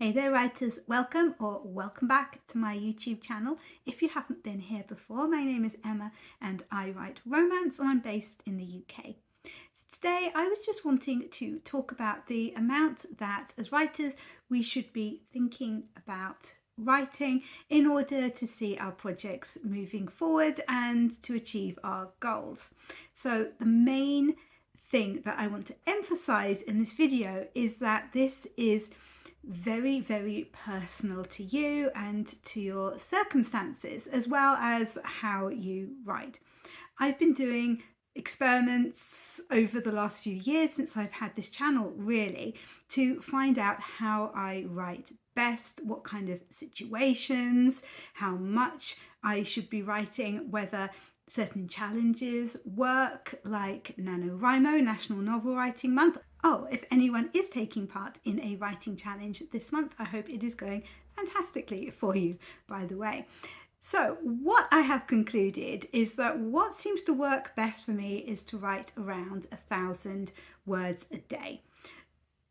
Hey there writers, welcome back to my YouTube channel. If you haven't been here before, my name is Emma and I write romance and I'm based in the UK. So today I was just wanting to talk about the amount that as writers we should be thinking about writing in order to see our projects moving forward and to achieve our goals. So the main thing that I want to emphasize in this video is that this is very, very personal to you and to your circumstances, as well as how you write. I've been doing experiments over the last few years since I've had this channel, really, to find out how I write best, what kind of situations, how much I should be writing, whether certain challenges work, like NaNoWriMo, National Novel Writing Month. Oh, if anyone is taking part in a writing challenge this month, I hope it is going fantastically for you, by the way. So what I have concluded is that what seems to work best for me is to write around 1,000 words a day.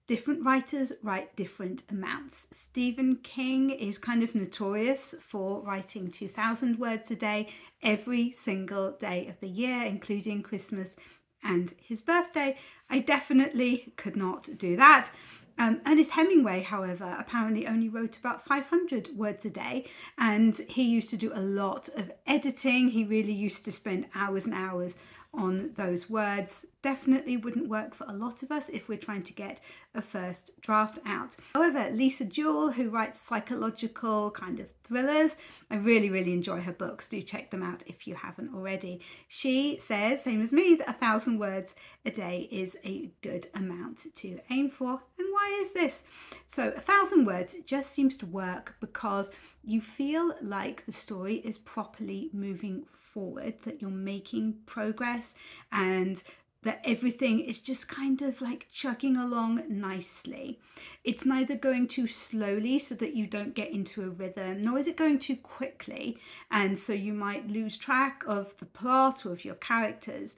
Different writers write different amounts. Stephen King is kind of notorious for writing 2,000 words a day every single day of the year, including Christmas and his birthday. I definitely could not do that. Ernest Hemingway, however, apparently only wrote about 500 words a day, and he used to do a lot of editing. He really used to spend hours and hours on those words. Definitely wouldn't work for a lot of us if we're trying to get a first draft out. However, Lisa Jewell, who writes psychological kind of thrillers, I really enjoy her books. Do check them out if you haven't already. She says, same as me, that 1,000 words a day is a good amount to aim for. And why is this? So 1,000 words just seems to work because you feel like the story is properly moving forward, that you're making progress, and that everything is just kind of like chugging along nicely. It's neither going too slowly so that you don't get into a rhythm, nor is it going too quickly, and so you might lose track of the plot or of your characters.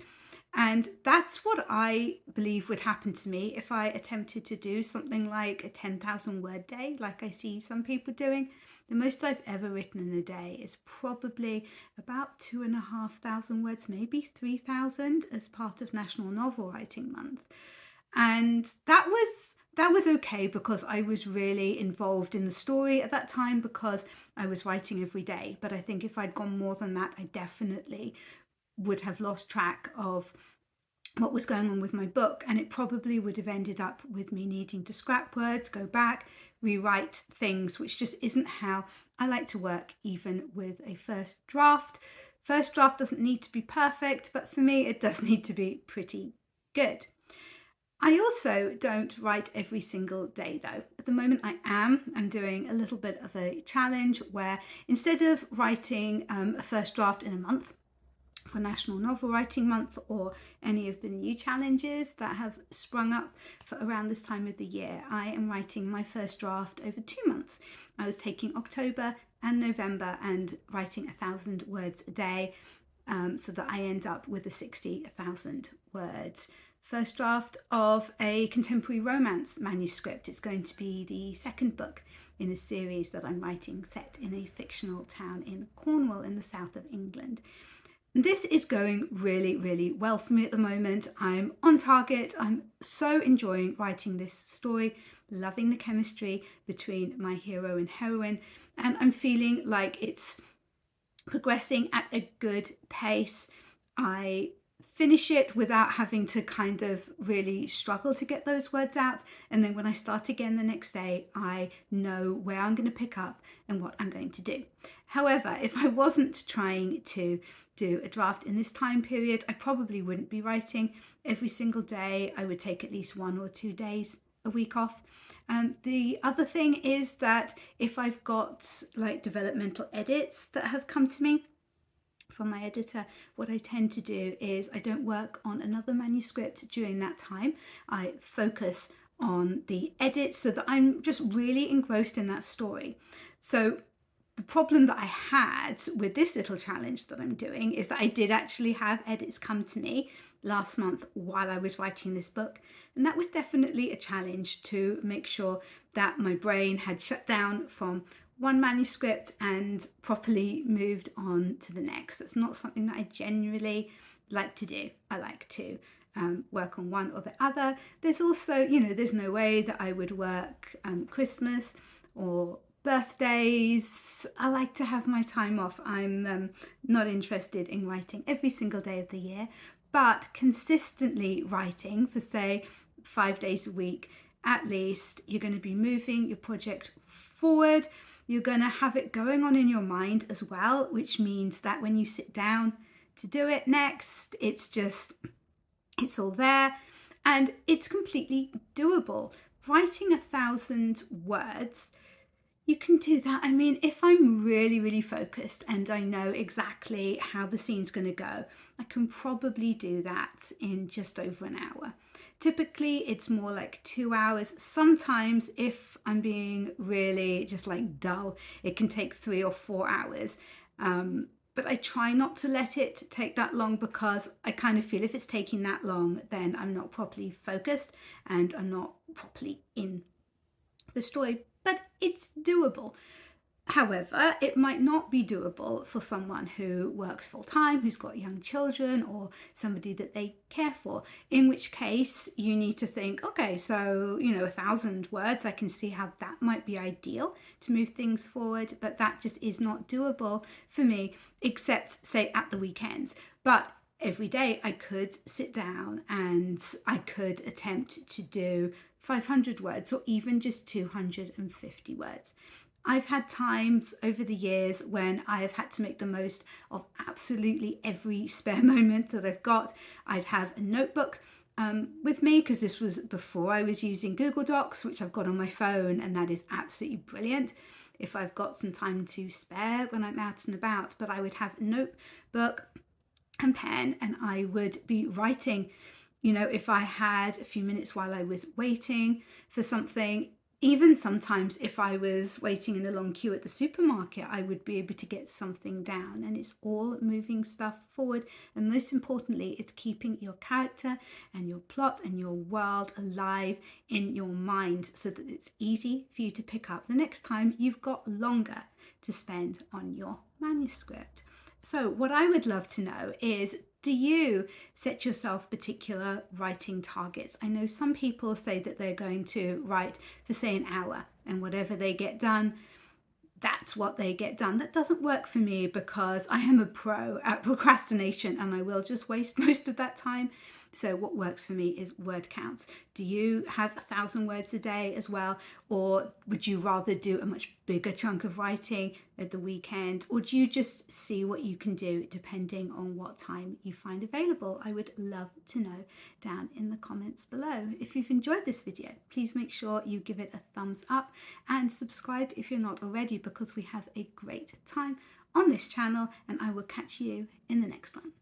And that's what I believe would happen to me if I attempted to do something like a 10,000 word day, like I see some people doing. The most I've ever written in a day is probably about 2,500 words, maybe 3,000, as part of National Novel Writing Month. And that was okay because I was really involved in the story at that time because I was writing every day. But I think if I'd gone more than that, I definitely would have lost track of what was going on with my book, and it probably would have ended up with me needing to scrap words, go back, rewrite things, which just isn't how I like to work, even with a first draft. First draft doesn't need to be perfect, but for me it does need to be pretty good. I also don't write every single day though. At the moment I'm doing a little bit of a challenge where instead of writing a first draft in a month for National Novel Writing Month or any of the new challenges that have sprung up for around this time of the year, I am writing my first draft over 2 months. I was taking October and November and writing 1,000 words a day, so that I end up with a 60,000 words first draft of a contemporary romance manuscript. It's going to be the second book in a series that I'm writing set in a fictional town in Cornwall in the south of England. This is going really well for me at the moment. I'm on target. I'm so enjoying writing this story, loving the chemistry between my hero and heroine, and I'm feeling like it's progressing at a good pace. I finish it without having to kind of really struggle to get those words out, and then when I start again the next day I know where I'm going to pick up and what I'm going to do. However, if I wasn't trying to do a draft in this time period, I probably wouldn't be writing every single day. I would take at least 1 or 2 days a week off. The other thing is that if I've got like developmental edits that have come to me from my editor, what I tend to do is I don't work on another manuscript during that time. I focus on the edits so that I'm just really engrossed in that story. So the problem that I had with this little challenge that I'm doing is that I did actually have edits come to me last month while I was writing this book. And that was definitely a challenge to make sure that my brain had shut down from one manuscript and properly moved on to the next. That's not something that I generally like to do. I like to work on one or the other. There's also, there's no way that I would work Christmas or birthdays. I like to have my time off. I'm not interested in writing every single day of the year, but consistently writing for, say, 5 days a week at least, you're going to be moving your project forward. You're going to have it going on in your mind as well, which means that when you sit down to do it next, it's all there and it's completely doable. Writing 1,000 words, you can do that. I mean, if I'm really, really focused and I know exactly how the scene's going to go, I can probably do that in just over an hour. Typically, it's more like 2 hours. Sometimes, if I'm being really just like dull, it can take 3 or 4 hours. But I try not to let it take that long because I kind of feel if it's taking that long, then I'm not properly focused and I'm not properly in the story. But it's doable. However, it might not be doable for someone who works full time, who's got young children or somebody that they care for, in which case you need to think, okay, so, 1,000 words, I can see how that might be ideal to move things forward, but that just is not doable for me, except, say, at the weekends. But every day I could sit down and I could attempt to do 500 words or even just 250 words. I've had times over the years when I have had to make the most of absolutely every spare moment that I've got. I'd have a notebook with me, because this was before I was using Google Docs, which I've got on my phone, and that is absolutely brilliant if I've got some time to spare when I'm out and about. But I would have a notebook and pen and I would be writing. If I had a few minutes while I was waiting for something, even sometimes if I was waiting in a long queue at the supermarket, I would be able to get something down. And it's all moving stuff forward. And most importantly, it's keeping your character and your plot and your world alive in your mind so that it's easy for you to pick up the next time you've got longer to spend on your manuscript. So what I would love to know is, do you set yourself particular writing targets? I know some people say that they're going to write for, say, an hour, and whatever they get done, that's what they get done. That doesn't work for me because I am a pro at procrastination and I will just waste most of that time. So what works for me is word counts. Do you have 1,000 words a day as well? Or would you rather do a much bigger chunk of writing at the weekend? Or do you just see what you can do depending on what time you find available? I would love to know down in the comments below. If you've enjoyed this video, please make sure you give it a thumbs up and subscribe if you're not already, because we have a great time on this channel, and I will catch you in the next one.